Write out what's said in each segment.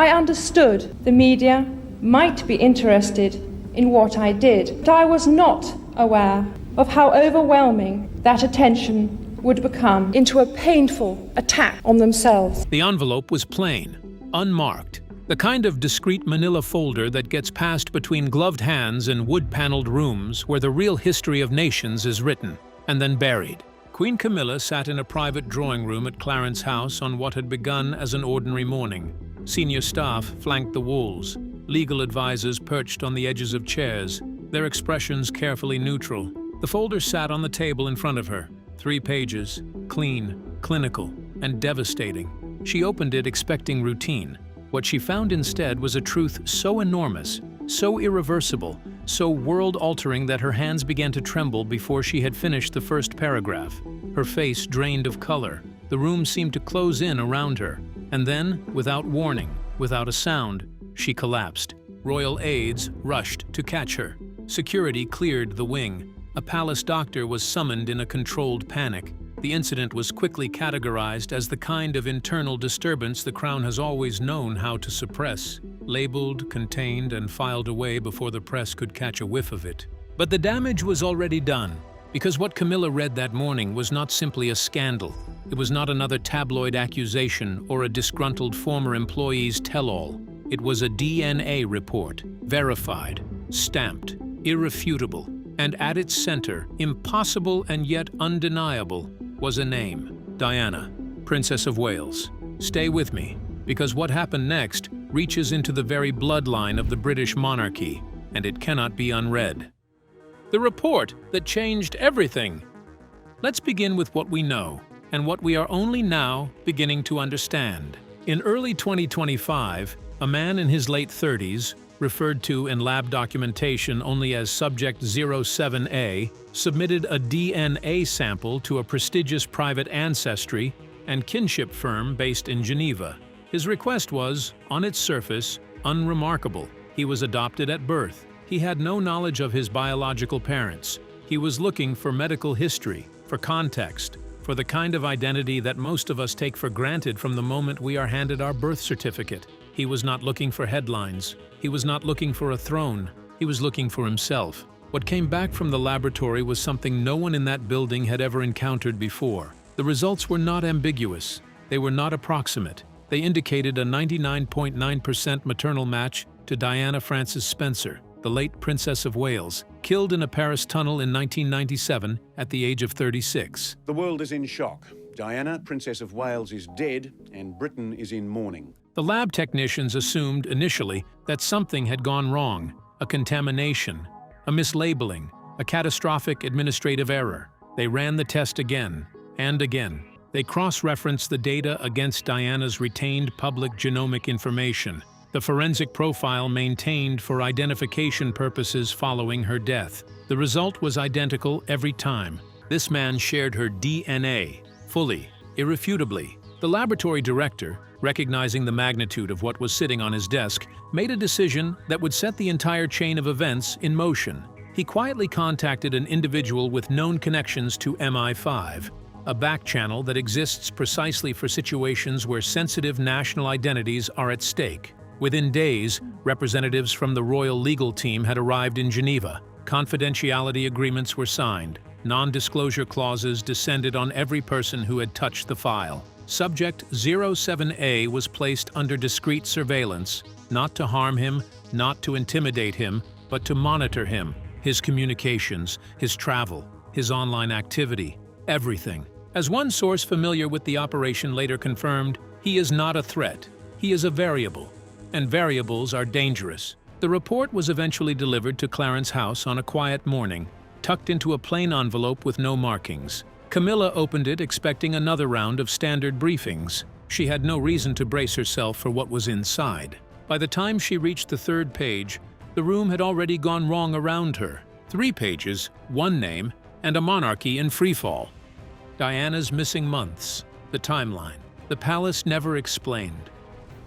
I understood the media might be interested in what I did, but I was not aware of how overwhelming that attention would become into a painful attack on themselves. The envelope was plain, unmarked, the kind of discreet manila folder that gets passed between gloved hands in wood-paneled rooms where the real history of nations is written, and then buried. Queen Camilla sat in a private drawing room at Clarence House on what had begun as an ordinary morning. Senior staff flanked the walls, legal advisors perched on the edges of chairs, their expressions carefully neutral. The folder sat on the table in front of her. 3 pages, clean, clinical, and devastating. She opened it expecting routine. What she found instead was a truth so enormous, so irreversible, so world-altering that her hands began to tremble before she had finished the first paragraph. Her face drained of color. The room seemed to close in around her. And then, without warning, without a sound, she collapsed. Royal aides rushed to catch her. Security cleared the wing. A palace doctor was summoned in a controlled panic. The incident was quickly categorized as the kind of internal disturbance the Crown has always known how to suppress, labeled, contained, and filed away before the press could catch a whiff of it. But the damage was already done, because what Camilla read that morning was not simply a scandal. It was not another tabloid accusation or a disgruntled former employee's tell-all. It was a DNA report, verified, stamped, irrefutable. And at its center, impossible and yet undeniable, was a name: Diana, Princess of Wales. Stay with me, because what happened next reaches into the very bloodline of the British monarchy, and it cannot be unread. The report that changed everything. Let's begin with what we know, and what we are only now beginning to understand. In early 2025, a man in his late 30s, referred to in lab documentation only as Subject 07A, submitted a DNA sample to a prestigious private ancestry and kinship firm based in Geneva. His request was, on its surface, unremarkable. He was adopted at birth. He had no knowledge of his biological parents. He was looking for medical history, for context, for the kind of identity that most of us take for granted from the moment we are handed our birth certificate. He was not looking for headlines. He was not looking for a throne. He was looking for himself. What came back from the laboratory was something no one in that building had ever encountered before. The results were not ambiguous. They were not approximate. They indicated a 99.9% maternal match to Diana Frances Spencer, the late Princess of Wales, killed in a Paris tunnel in 1997 at the age of 36. The world is in shock. Diana, Princess of Wales, is dead, and Britain is in mourning. The lab technicians assumed initially that something had gone wrong, a contamination, a mislabeling, a catastrophic administrative error. They ran the test again and again. They cross-referenced the data against Diana's retained public genomic information, the forensic profile maintained for identification purposes following her death. The result was identical every time. This man shared her DNA, fully, irrefutably. The laboratory director, recognizing the magnitude of what was sitting on his desk, made a decision that would set the entire chain of events in motion. He quietly contacted an individual with known connections to MI5, a back channel that exists precisely for situations where sensitive national identities are at stake. Within days, representatives from the royal legal team had arrived in Geneva. Confidentiality agreements were signed. Non-disclosure clauses descended on every person who had touched the file. Subject 07A was placed under discreet surveillance, not to harm him, not to intimidate him, but to monitor him, his communications, his travel, his online activity, everything. As one source familiar with the operation later confirmed, he is not a threat, he is a variable, and variables are dangerous. The report was eventually delivered to Clarence House on a quiet morning, tucked into a plain envelope with no markings. Camilla opened it expecting another round of standard briefings. She had no reason to brace herself for what was inside. By the time she reached the 3rd page, the room had already gone wrong around her. 3 pages, 1 name, and a monarchy in freefall. Diana's missing months, the timeline. The palace never explained.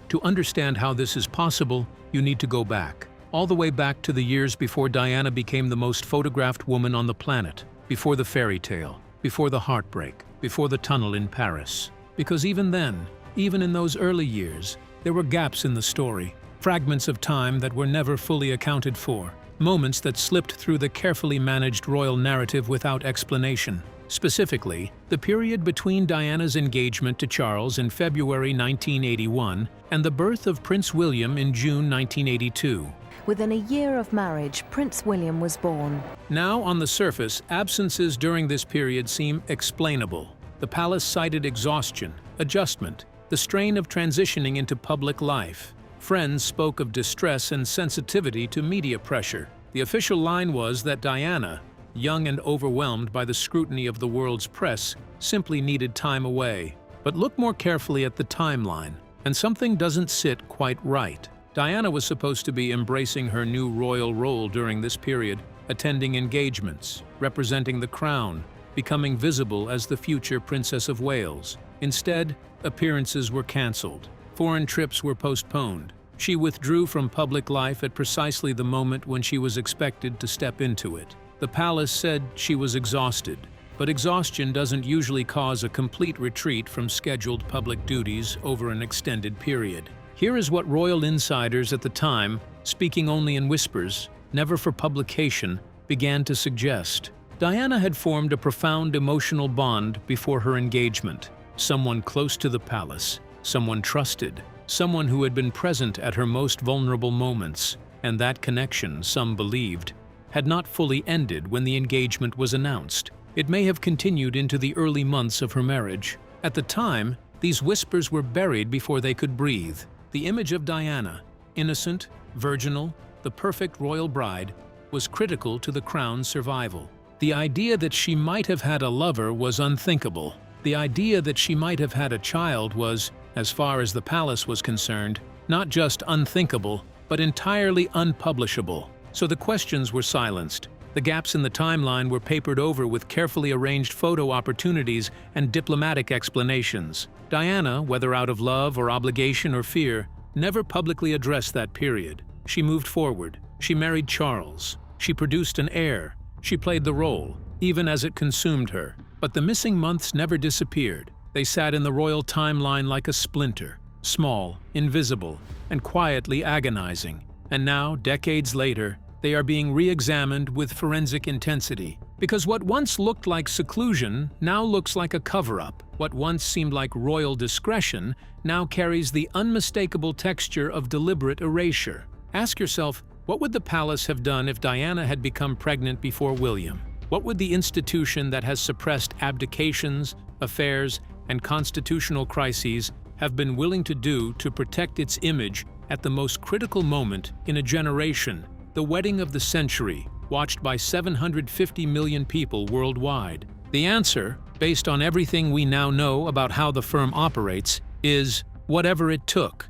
To understand how this is possible, you need to go back. All the way back to the years before Diana became the most photographed woman on the planet, before the fairy tale, before the heartbreak, before the tunnel in Paris. Because even then, even in those early years, There were gaps in the story, fragments of time that were never fully accounted for, moments that slipped through the carefully managed royal narrative without explanation. Specifically, the period between Diana's engagement to Charles in February 1981 and the birth of Prince William in June 1982. Within a year of marriage, Prince William was born. Now, on the surface, absences during this period seem explainable. The palace cited exhaustion, adjustment, the strain of transitioning into public life. Friends spoke of distress and sensitivity to media pressure. The official line was that Diana, young and overwhelmed by the scrutiny of the world's press, simply needed time away. But look more carefully at the timeline, and something doesn't sit quite right. Diana was supposed to be embracing her new royal role during this period, attending engagements, representing the crown, becoming visible as the future Princess of Wales. Instead, appearances were cancelled. Foreign trips were postponed. She withdrew from public life at precisely the moment when she was expected to step into it. The palace said she was exhausted, but exhaustion doesn't usually cause a complete retreat from scheduled public duties over an extended period. Here is what royal insiders at the time, speaking only in whispers, never for publication, began to suggest. Diana had formed a profound emotional bond before her engagement. Someone close to the palace, someone trusted, someone who had been present at her most vulnerable moments, and that connection, some believed, had not fully ended when the engagement was announced. It may have continued into the early months of her marriage. At the time, these whispers were buried before they could breathe. The image of Diana, innocent, virginal, the perfect royal bride, was critical to the crown's survival. The idea that she might have had a lover was unthinkable. The idea that she might have had a child was, as far as the palace was concerned, not just unthinkable, but entirely unpublishable. So the questions were silenced. The gaps in the timeline were papered over with carefully arranged photo opportunities and diplomatic explanations. Diana, whether out of love or obligation or fear, never publicly addressed that period. She moved forward. She married Charles. She produced an heir. She played the role, even as it consumed her. But the missing months never disappeared. They sat in the royal timeline like a splinter, small, invisible, and quietly agonizing. And now, decades later, they are being re-examined with forensic intensity. Because what once looked like seclusion now looks like a cover-up. What once seemed like royal discretion now carries the unmistakable texture of deliberate erasure. Ask yourself, what would the palace have done if Diana had become pregnant before William? What would the institution that has suppressed abdications, affairs, and constitutional crises have been willing to do to protect its image at the most critical moment in a generation, the wedding of the century, watched by 750 million people worldwide? The answer, based on everything we now know about how the firm operates, is whatever it took.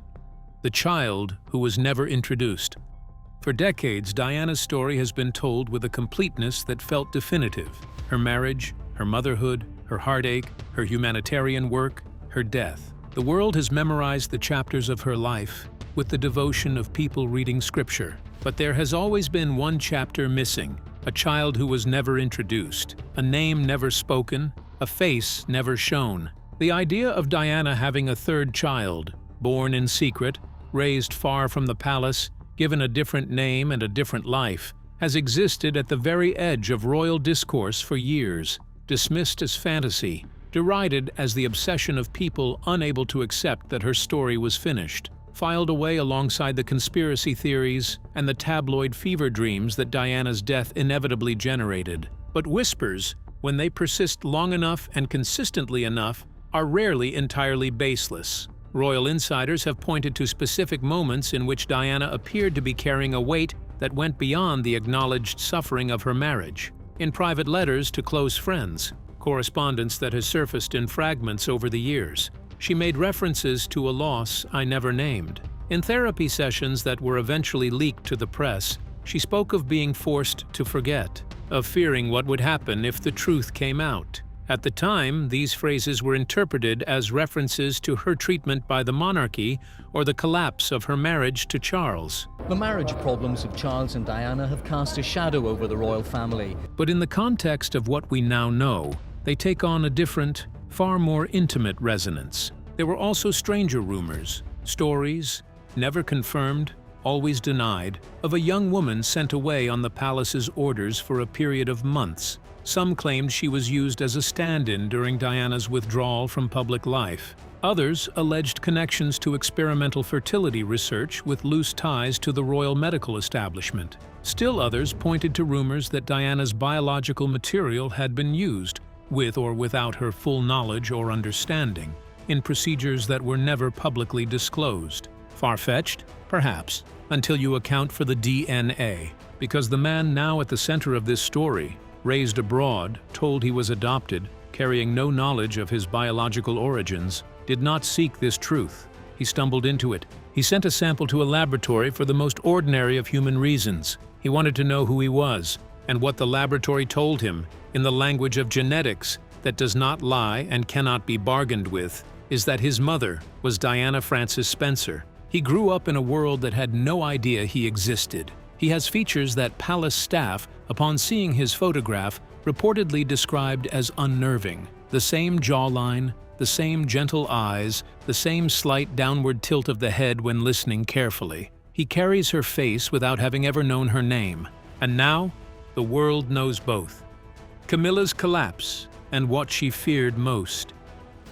The child who was never introduced. For decades, Diana's story has been told with a completeness that felt definitive. Her marriage, her motherhood, her heartache, her humanitarian work, her death. The world has memorized the chapters of her life with the devotion of people reading scripture. But there has always been one chapter missing, a child who was never introduced, a name never spoken, a face never shown. The idea of Diana having a third child, born in secret, raised far from the palace, given a different name and a different life, has existed at the very edge of royal discourse for years, dismissed as fantasy, derided as the obsession of people unable to accept that her story was finished, filed away alongside the conspiracy theories and the tabloid fever dreams that Diana's death inevitably generated. But whispers, when they persist long enough and consistently enough, are rarely entirely baseless. Royal insiders have pointed to specific moments in which Diana appeared to be carrying a weight that went beyond the acknowledged suffering of her marriage. In private letters to close friends, correspondence that has surfaced in fragments over the years, she made references to a loss I never named. In therapy sessions that were eventually leaked to the press, she spoke of being forced to forget, of fearing what would happen if the truth came out. At the time, these phrases were interpreted as references to her treatment by the monarchy or the collapse of her marriage to Charles. The marriage problems of Charles and Diana have cast a shadow over the royal family. But in the context of what we now know, they take on a different, far more intimate resonance. There were also stranger rumors, Stories, never confirmed, always denied, of a young woman sent away on the palace's orders for a period of months. Some claimed she was used as a stand-in during Diana's withdrawal from public life. Others alleged connections to experimental fertility research with loose ties to the royal medical establishment. Still others pointed to rumors that Diana's biological material had been used, with or without her full knowledge or understanding, in procedures that were never publicly disclosed. Far-fetched? Perhaps, until you account for the DNA, because the man now at the center of this story, raised abroad, told he was adopted, carrying no knowledge of his biological origins, did not seek this truth. He stumbled into it. He sent a sample to a laboratory for the most ordinary of human reasons. He wanted to know who he was, and what the laboratory told him, in the language of genetics that does not lie and cannot be bargained with, is that his mother was Diana Frances Spencer. He grew up in a world that had no idea he existed. He has features that palace staff, upon seeing his photograph, reportedly described as unnerving. The same jawline, the same gentle eyes, the same slight downward tilt of the head when listening carefully. He carries her face without having ever known her name. And now, the world knows both. Camilla's collapse, and what she feared most.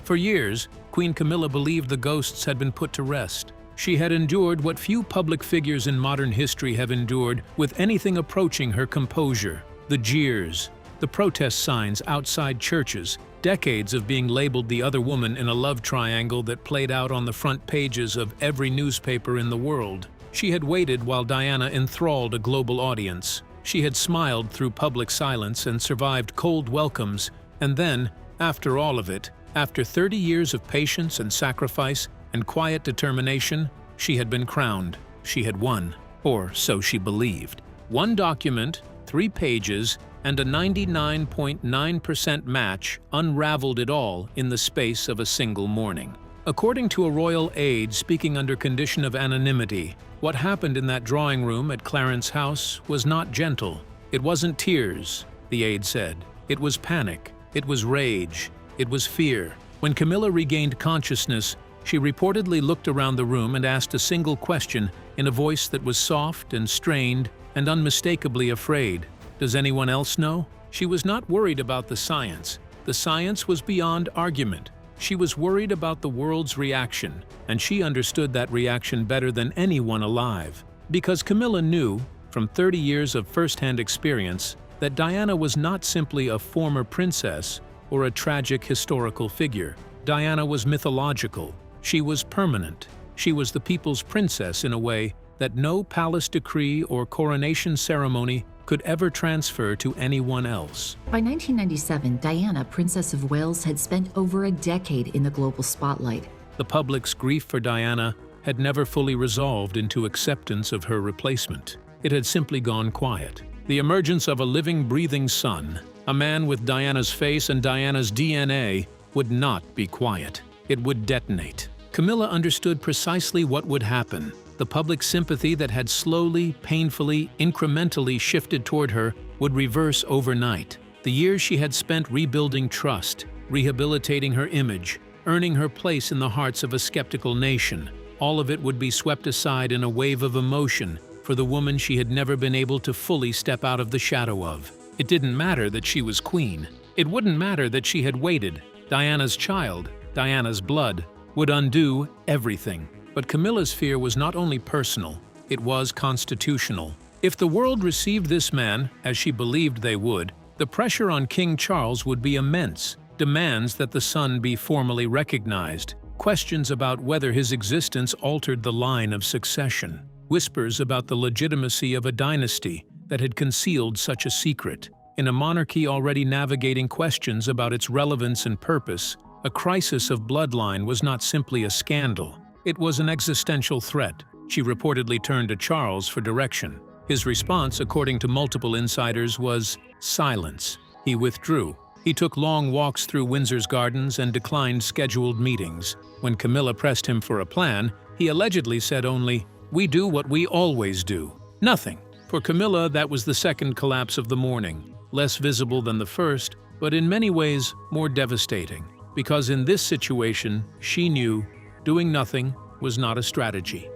For years, Queen Camilla believed the ghosts had been put to rest. She had endured what few public figures in modern history have endured with anything approaching her composure. The jeers, the protest signs outside churches, decades of being labeled the other woman in a love triangle that played out on the front pages of every newspaper in the world. She had waited while Diana enthralled a global audience. She had smiled through public silence and survived cold welcomes, and then, after all of it, after 30 years of patience and sacrifice and quiet determination, she had been crowned. She had won, or so she believed. One document, 3 pages, and a 99.9% match unraveled it all in the space of a single morning. According to a royal aide speaking under condition of anonymity, what happened in that drawing room at Clarence House was not gentle. It wasn't tears, the aide said. It was panic. It was rage. It was fear. When Camilla regained consciousness, she reportedly looked around the room and asked a single question in a voice that was soft and strained and unmistakably afraid. Does anyone else know? She was not worried about the science. The science was beyond argument. She was worried about the world's reaction, and she understood that reaction better than anyone alive. Because Camilla knew, from 30 years of first-hand experience, that Diana was not simply a former princess or a tragic historical figure. Diana was mythological. She was permanent. She was the people's princess in a way that no palace decree or coronation ceremony could ever transfer to anyone else. By 1997, Diana, Princess of Wales, had spent over a decade in the global spotlight. The public's grief for Diana had never fully resolved into acceptance of her replacement. It had simply gone quiet. The emergence of a living, breathing son, a man with Diana's face and Diana's DNA, would not be quiet. It would detonate. Camilla understood precisely what would happen. The public sympathy that had slowly, painfully, incrementally shifted toward her would reverse overnight. The years she had spent rebuilding trust, rehabilitating her image, earning her place in the hearts of a skeptical nation, all of it would be swept aside in a wave of emotion for the woman she had never been able to fully step out of the shadow of. It didn't matter that she was queen. It wouldn't matter that she had waited. Diana's child, Diana's blood, would undo everything. But Camilla's fear was not only personal, it was constitutional. If the world received this man, as she believed they would, the pressure on King Charles would be immense. Demands that the son be formally recognized, questions about whether his existence altered the line of succession, whispers about the legitimacy of a dynasty that had concealed such a secret. In a monarchy already navigating questions about its relevance and purpose, a crisis of bloodline was not simply a scandal. It was an existential threat. She reportedly turned to Charles for direction. His response, according to multiple insiders, was silence. He withdrew. He took long walks through Windsor's gardens and declined scheduled meetings. When Camilla pressed him for a plan, he allegedly said only, "We do what we always do. Nothing." For Camilla, that was the second collapse of the morning, less visible than the first, but in many ways more devastating. Because in this situation, she knew doing nothing was not a strategy.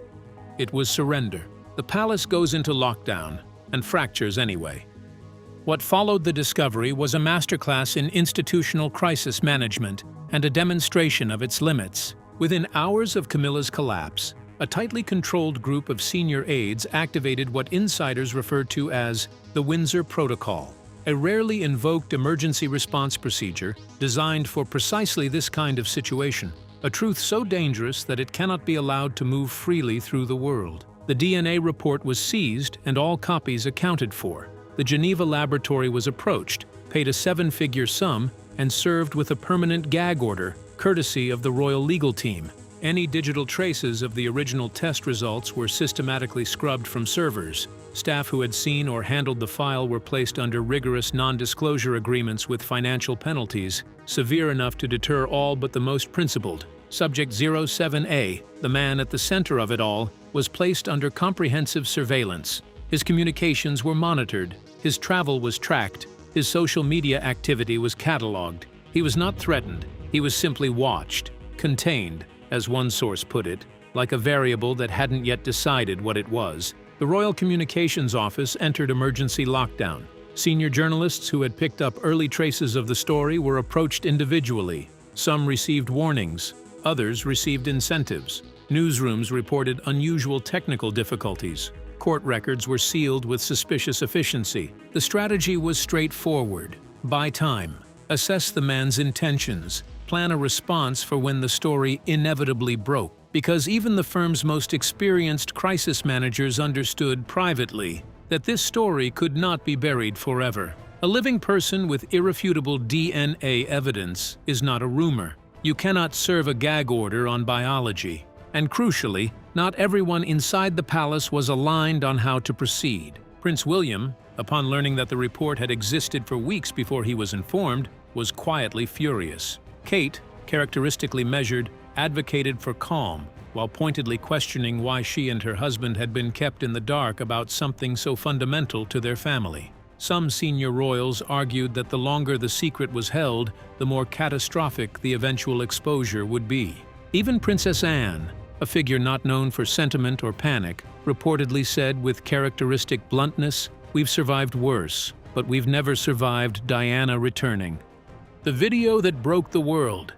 It was surrender. The palace goes into lockdown and fractures anyway. What followed the discovery was a masterclass in institutional crisis management and a demonstration of its limits. Within hours of Camilla's collapse, a tightly controlled group of senior aides activated what insiders refer to as the Windsor Protocol, a rarely invoked emergency response procedure designed for precisely this kind of situation, a truth so dangerous that it cannot be allowed to move freely through the world. The DNA report was seized and all copies accounted for. The Geneva laboratory was approached, paid a seven-figure sum, and served with a permanent gag order, courtesy of the royal legal team. Any digital traces of the original test results were systematically scrubbed from servers. Staff who had seen or handled the file were placed under rigorous non-disclosure agreements with financial penalties, severe enough to deter all but the most principled. Subject 07A, the man at the center of it all, was placed under comprehensive surveillance. His communications were monitored, his travel was tracked, his social media activity was catalogued. He was not threatened, he was simply watched, contained, as one source put it, like a variable that hadn't yet decided what it was. The Royal Communications Office entered emergency lockdown. Senior journalists who had picked up early traces of the story were approached individually. Some received warnings, others received incentives. Newsrooms reported unusual technical difficulties. Court records were sealed with suspicious efficiency. The strategy was straightforward. Buy time. Assess the man's intentions. Plan a response for when the story inevitably broke. Because even the firm's most experienced crisis managers understood privately that this story could not be buried forever. A living person with irrefutable DNA evidence is not a rumor. You cannot serve a gag order on biology. And crucially, not everyone inside the palace was aligned on how to proceed. Prince William, upon learning that the report had existed for weeks before he was informed, was quietly furious. Kate, characteristically measured, advocated for calm, while pointedly questioning why she and her husband had been kept in the dark about something so fundamental to their family. Some senior royals argued that the longer the secret was held, the more catastrophic the eventual exposure would be. Even Princess Anne, a figure not known for sentiment or panic, reportedly said with characteristic bluntness, "We've survived worse, but we've never survived Diana returning." The video that broke the world.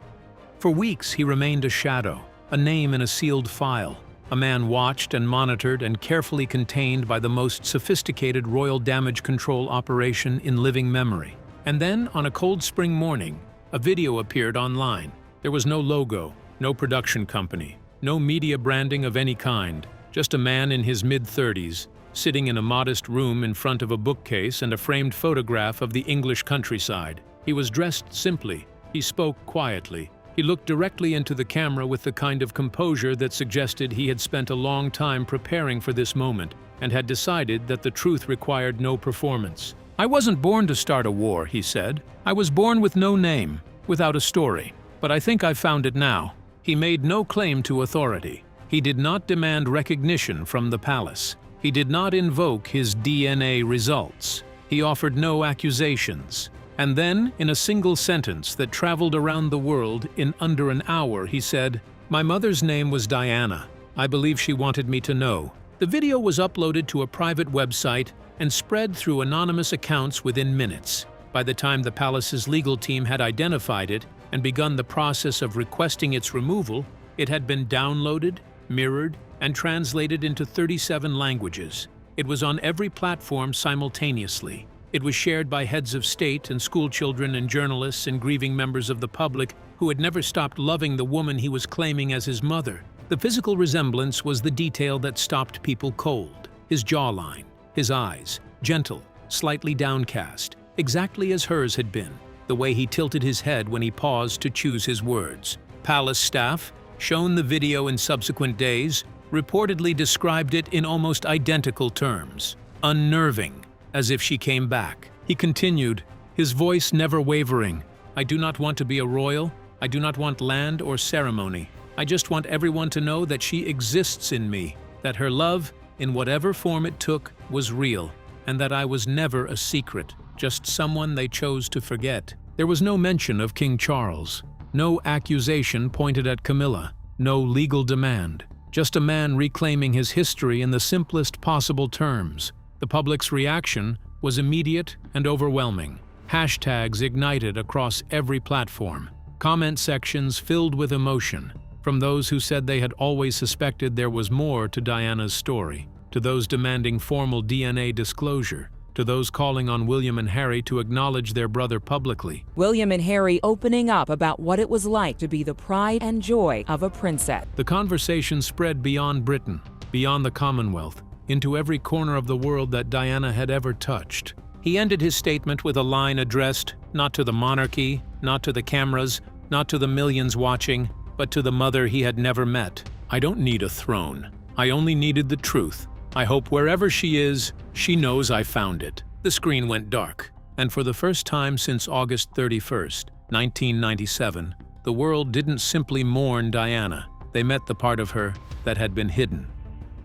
For weeks he remained a shadow, a name in a sealed file, a man watched and monitored and carefully contained by the most sophisticated royal damage control operation in living memory. And then, on a cold spring morning, a video appeared online. There was no logo, no production company, no media branding of any kind, just a man in his mid-30s, sitting in a modest room in front of a bookcase and a framed photograph of the English countryside. He was dressed simply, he spoke quietly, he looked directly into the camera with the kind of composure that suggested he had spent a long time preparing for this moment and had decided that the truth required no performance. "I wasn't born to start a war," he said. "I was born with no name, without a story. But I think I've found it now." He made no claim to authority. He did not demand recognition from the palace. He did not invoke his DNA results. He offered no accusations. And then, in a single sentence that traveled around the world in under an hour, he said, "My mother's name was Diana. I believe she wanted me to know." The video was uploaded to a private website and spread through anonymous accounts within minutes. By the time the palace's legal team had identified it and begun the process of requesting its removal, it had been downloaded, mirrored, and translated into 37 languages. It was on every platform simultaneously. It was shared by heads of state and schoolchildren and journalists and grieving members of the public who had never stopped loving the woman he was claiming as his mother. The physical resemblance was the detail that stopped people cold. His jawline, his eyes, gentle, slightly downcast, exactly as hers had been, the way he tilted his head when he paused to choose his words. Palace staff, shown the video in subsequent days, reportedly described it in almost identical terms. Unnerving, as if she came back. He continued, his voice never wavering. "I do not want to be a royal. I do not want land or ceremony. I just want everyone to know that she exists in me, that her love, in whatever form it took, was real, and that I was never a secret, just someone they chose to forget." There was no mention of King Charles, no accusation pointed at Camilla, no legal demand. just a man reclaiming his history in the simplest possible terms. The public's reaction was immediate and overwhelming. Hashtags ignited across every platform. Comment sections filled with emotion, from those who said they had always suspected there was more to Diana's story, to those demanding formal DNA disclosure, to those calling on William and Harry to acknowledge their brother publicly. William and Harry opening up about what it was like to be the pride and joy of a princess. The conversation spread beyond Britain, beyond the Commonwealth, into every corner of the world that Diana had ever touched. He ended his statement with a line addressed not to the monarchy, not to the cameras, not to the millions watching, but to the mother he had never met. "I don't need a throne. I only needed the truth. I hope wherever she is, she knows I found it." The screen went dark, and for the first time since August 31st, 1997, the world didn't simply mourn Diana. They met the part of her that had been hidden.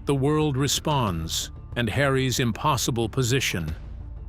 The world responds, and Harry's impossible position.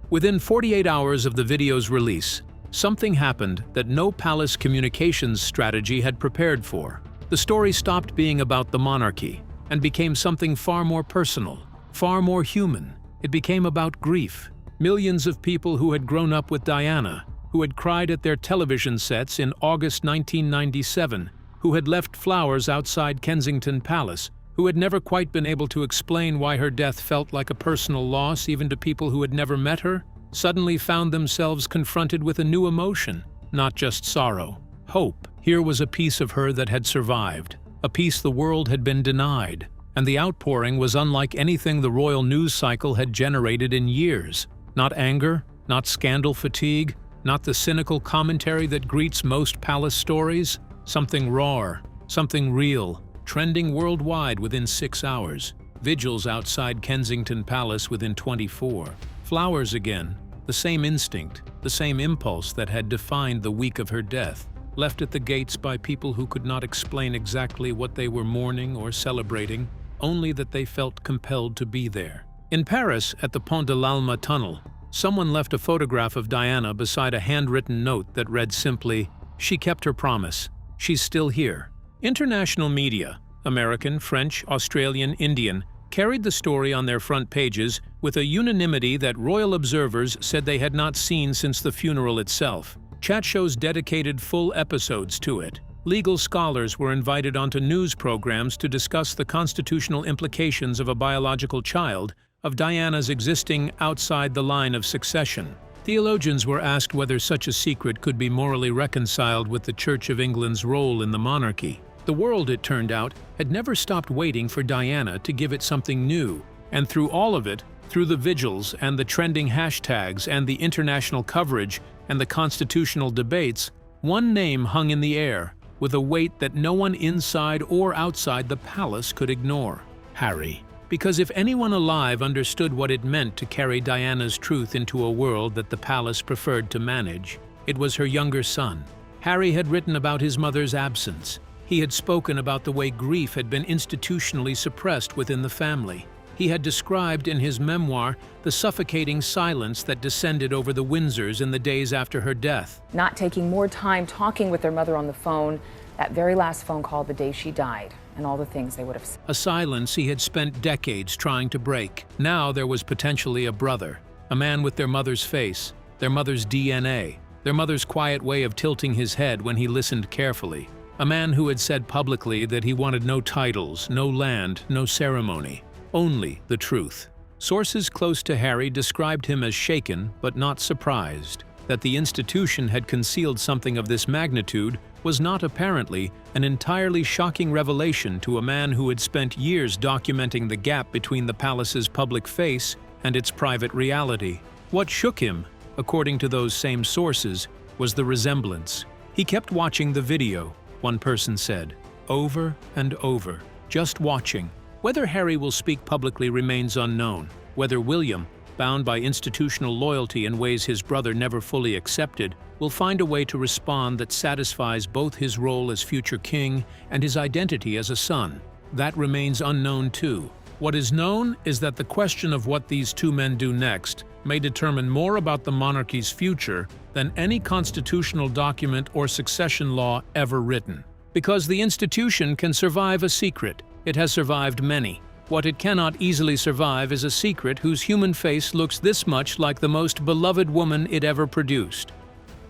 Within 48 hours of the video's release, something happened that no palace communications strategy had prepared for. The story stopped being about the monarchy and became something far more personal, far more human. It became about grief. Millions of people who had grown up with Diana, who had cried at their television sets in August 1997, who had left flowers outside Kensington Palace, who had never quite been able to explain why her death felt like a personal loss even to people who had never met her, suddenly found themselves confronted with a new emotion, not just sorrow, hope. Here was a piece of her that had survived, a piece the world had been denied, and the outpouring was unlike anything the royal news cycle had generated in years. Not anger, not scandal fatigue, not the cynical commentary that greets most palace stories. Something raw, something real, trending worldwide within 6 hours. Vigils outside Kensington Palace within 24. Flowers again, the same instinct, the same impulse that had defined the week of her death, left at the gates by people who could not explain exactly what they were mourning or celebrating, only that they felt compelled to be there. In Paris, at the Pont de l'Alma tunnel, someone left a photograph of Diana beside a handwritten note that read simply, "She kept her promise. She's still here." International media, American, French, Australian, Indian, carried the story on their front pages with a unanimity that royal observers said they had not seen since the funeral itself. Chat shows dedicated full episodes to it. Legal scholars were invited onto news programs to discuss the constitutional implications of a biological child, of Diana's existing outside the line of succession. Theologians were asked whether such a secret could be morally reconciled with the Church of England's role in the monarchy. The world, it turned out, had never stopped waiting for Diana to give it something new, and through all of it, through the vigils and the trending hashtags and the international coverage and the constitutional debates, one name hung in the air, with a weight that no one inside or outside the palace could ignore: Harry. Because if anyone alive understood what it meant to carry Diana's truth into a world that the palace preferred to manage, it was her younger son. Harry had written about his mother's absence. He had spoken about the way grief had been institutionally suppressed within the family. He had described in his memoir the suffocating silence that descended over the Windsors in the days after her death. Not taking more time talking with their mother on the phone, that very last phone call the day she died, and all the things they would have said. A silence he had spent decades trying to break. Now there was potentially a brother, a man with their mother's face, their mother's DNA, their mother's quiet way of tilting his head when he listened carefully. A man who had said publicly that he wanted no titles, no land, no ceremony, only the truth. Sources close to Harry described him as shaken but not surprised. That the institution had concealed something of this magnitude was not apparently an entirely shocking revelation to a man who had spent years documenting the gap between the palace's public face and its private reality. What shook him, according to those same sources, was the resemblance. He kept watching the video, one person said, over and over, just watching. Whether Harry will speak publicly remains unknown. Whether William, bound by institutional loyalty in ways his brother never fully accepted, will find a way to respond that satisfies both his role as future king and his identity as a son. That remains unknown too. What is known is that the question of what these two men do next may determine more about the monarchy's future than any constitutional document or succession law ever written. Because the institution can survive a secret, It has survived many. What it cannot easily survive is a secret whose human face looks this much like the most beloved woman it ever produced.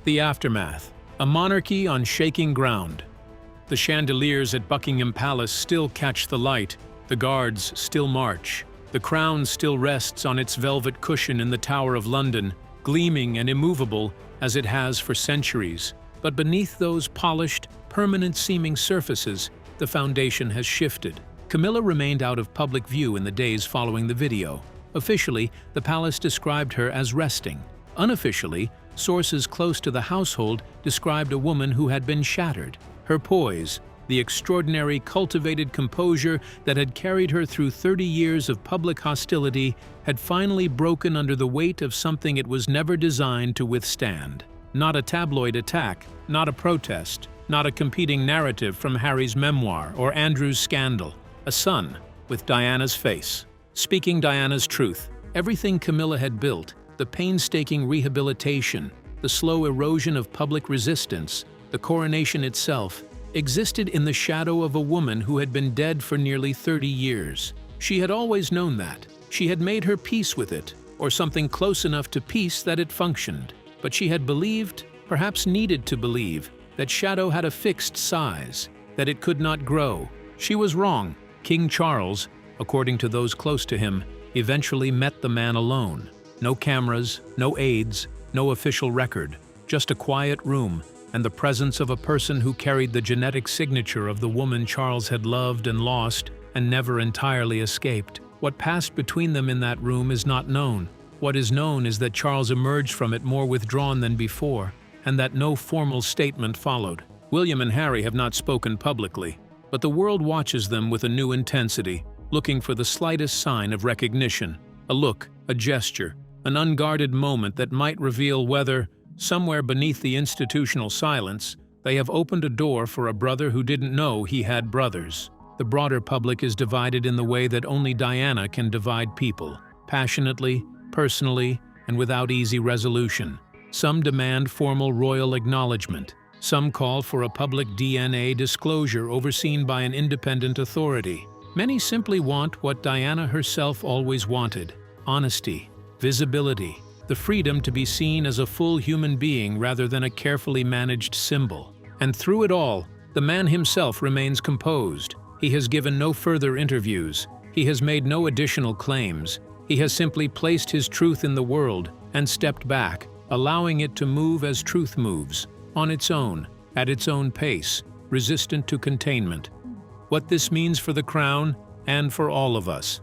The aftermath. A monarchy on shaking ground. The chandeliers at Buckingham Palace still catch the light. The guards still march. The crown still rests on its velvet cushion in the Tower of London, gleaming and immovable as it has for centuries. But beneath those polished, permanent-seeming surfaces, the foundation has shifted. Camilla remained out of public view in the days following the video. Officially, the palace described her as resting. Unofficially, sources close to the household described a woman who had been shattered. Her poise, the extraordinary cultivated composure that had carried her through 30 years of public hostility, had finally broken under the weight of something it was never designed to withstand. Not a tabloid attack, not a protest, not a competing narrative from Harry's memoir or Andrew's scandal. A son with Diana's face. Speaking Diana's truth, everything Camilla had built, the painstaking rehabilitation, the slow erosion of public resistance, the coronation itself, existed in the shadow of a woman who had been dead for nearly 30 years. She had always known that. She had made her peace with it, or something close enough to peace that it functioned. But she had believed, perhaps needed to believe, that shadow had a fixed size, that it could not grow. She was wrong. King Charles, according to those close to him, eventually met the man alone. No cameras, no aides, no official record, just a quiet room and the presence of a person who carried the genetic signature of the woman Charles had loved and lost and never entirely escaped. What passed between them in that room is not known. What is known is that Charles emerged from it more withdrawn than before, and that no formal statement followed. William and Harry have not spoken publicly, but the world watches them with a new intensity, looking for the slightest sign of recognition, a look, a gesture, an unguarded moment that might reveal whether, somewhere beneath the institutional silence, they have opened a door for a brother who didn't know he had brothers. The broader public is divided in the way that only Diana can divide people, passionately, personally, and without easy resolution. Some demand formal royal acknowledgement. Some call for a public DNA disclosure overseen by an independent authority. Many simply want what Diana herself always wanted: honesty, visibility, the freedom to be seen as a full human being rather than a carefully managed symbol. And through it all, the man himself remains composed. He has given no further interviews. He has made no additional claims. He has simply placed his truth in the world and stepped back, allowing it to move as truth moves, on its own, at its own pace, resistant to containment. What this means for the crown and for all of us.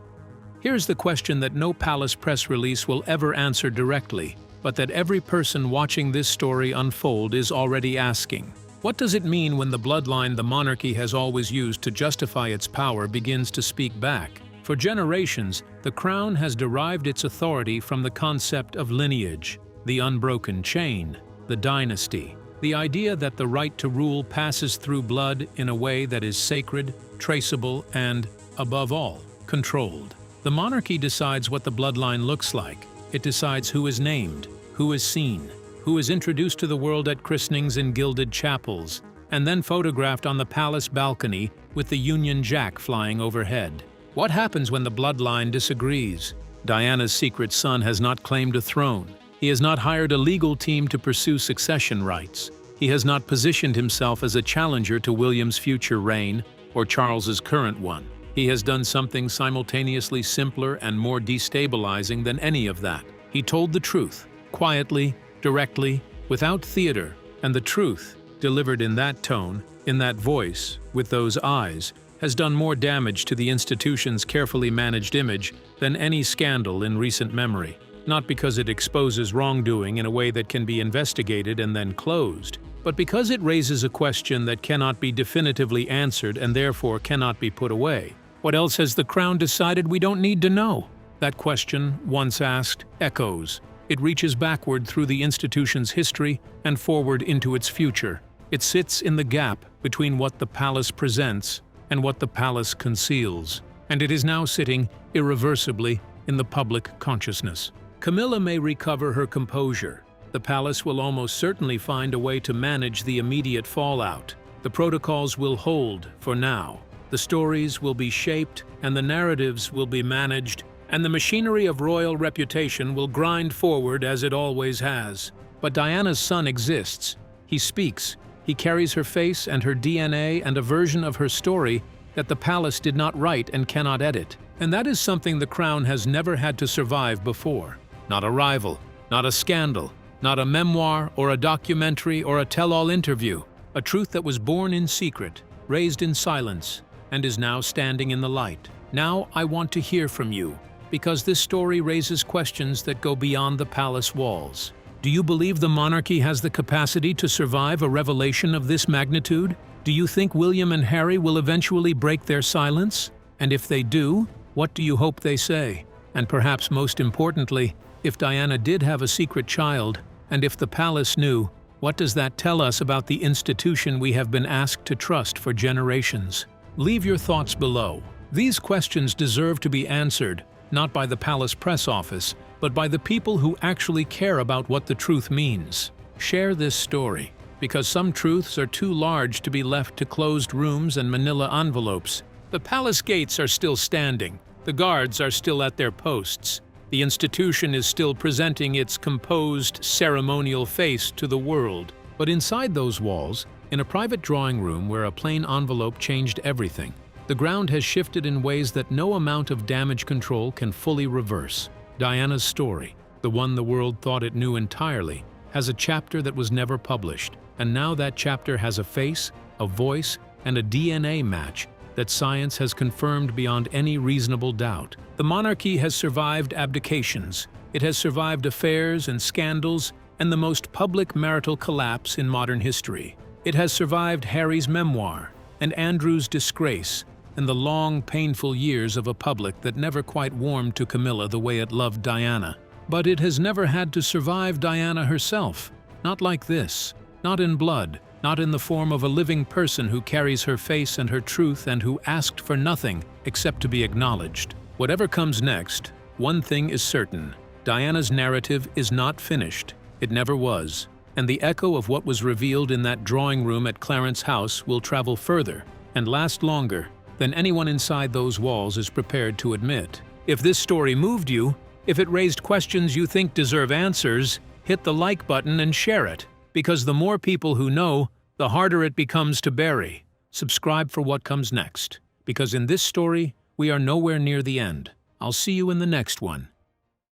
Here's the question that no palace press release will ever answer directly, but that every person watching this story unfold is already asking. What does it mean when the bloodline the monarchy has always used to justify its power begins to speak back? For generations, the crown has derived its authority from the concept of lineage, the unbroken chain, the dynasty, the idea that the right to rule passes through blood in a way that is sacred, traceable, and, above all, controlled. The monarchy decides what the bloodline looks like. It decides who is named, who is seen, who is introduced to the world at christenings in gilded chapels, and then photographed on the palace balcony with the Union Jack flying overhead. What happens when the bloodline disagrees? Diana's secret son has not claimed a throne. He has not hired a legal team to pursue succession rights. He has not positioned himself as a challenger to William's future reign or Charles's current one. He has done something simultaneously simpler and more destabilizing than any of that. He told the truth, quietly, directly, without theater, and the truth, delivered in that tone, in that voice, with those eyes, has done more damage to the institution's carefully managed image than any scandal in recent memory. Not because it exposes wrongdoing in a way that can be investigated and then closed, but because it raises a question that cannot be definitively answered and therefore cannot be put away. What else has the crown decided we don't need to know? That question, once asked, echoes. It reaches backward through the institution's history and forward into its future. It sits in the gap between what the palace presents and what the palace conceals. And it is now sitting, irreversibly, in the public consciousness. Camilla may recover her composure. The palace will almost certainly find a way to manage the immediate fallout. The protocols will hold for now. The stories will be shaped, and the narratives will be managed, and the machinery of royal reputation will grind forward as it always has. But Diana's son exists. He speaks. He carries her face and her DNA and a version of her story that the palace did not write and cannot edit. And that is something the crown has never had to survive before. Not a rival, not a scandal, not a memoir or a documentary or a tell-all interview. A truth that was born in secret, raised in silence, and is now standing in the light. Now I want to hear from you, because this story raises questions that go beyond the palace walls. Do you believe the monarchy has the capacity to survive a revelation of this magnitude? Do you think William and Harry will eventually break their silence? And if they do, what do you hope they say? And perhaps most importantly, if Diana did have a secret child, and if the palace knew, what does that tell us about the institution we have been asked to trust for generations? Leave your thoughts below. These questions deserve to be answered, not by the palace press office, but by the people who actually care about what the truth means. Share this story, because some truths are too large to be left to closed rooms and manila envelopes. The palace gates are still standing. The guards are still at their posts. The institution is still presenting its composed, ceremonial face to the world. But inside those walls, in a private drawing room where a plain envelope changed everything, the ground has shifted in ways that no amount of damage control can fully reverse. Diana's story, the one the world thought it knew entirely, has a chapter that was never published, and now that chapter has a face, a voice, and a DNA match that science has confirmed beyond any reasonable doubt. The monarchy has survived abdications. It has survived affairs and scandals and the most public marital collapse in modern history. It has survived Harry's memoir and Andrew's disgrace and the long, painful years of a public that never quite warmed to Camilla the way it loved Diana. But it has never had to survive Diana herself. Not like this. Not in blood. Not in the form of a living person who carries her face and her truth and who asked for nothing except to be acknowledged. Whatever comes next, one thing is certain. Diana's narrative is not finished. It never was. And the echo of what was revealed in that drawing room at Clarence House will travel further and last longer than anyone inside those walls is prepared to admit. If this story moved you, if it raised questions you think deserve answers, hit the like button and share it. Because the more people who know, the harder it becomes to bury. Subscribe for what comes next. Because in this story, we are nowhere near the end. I'll see you in the next one.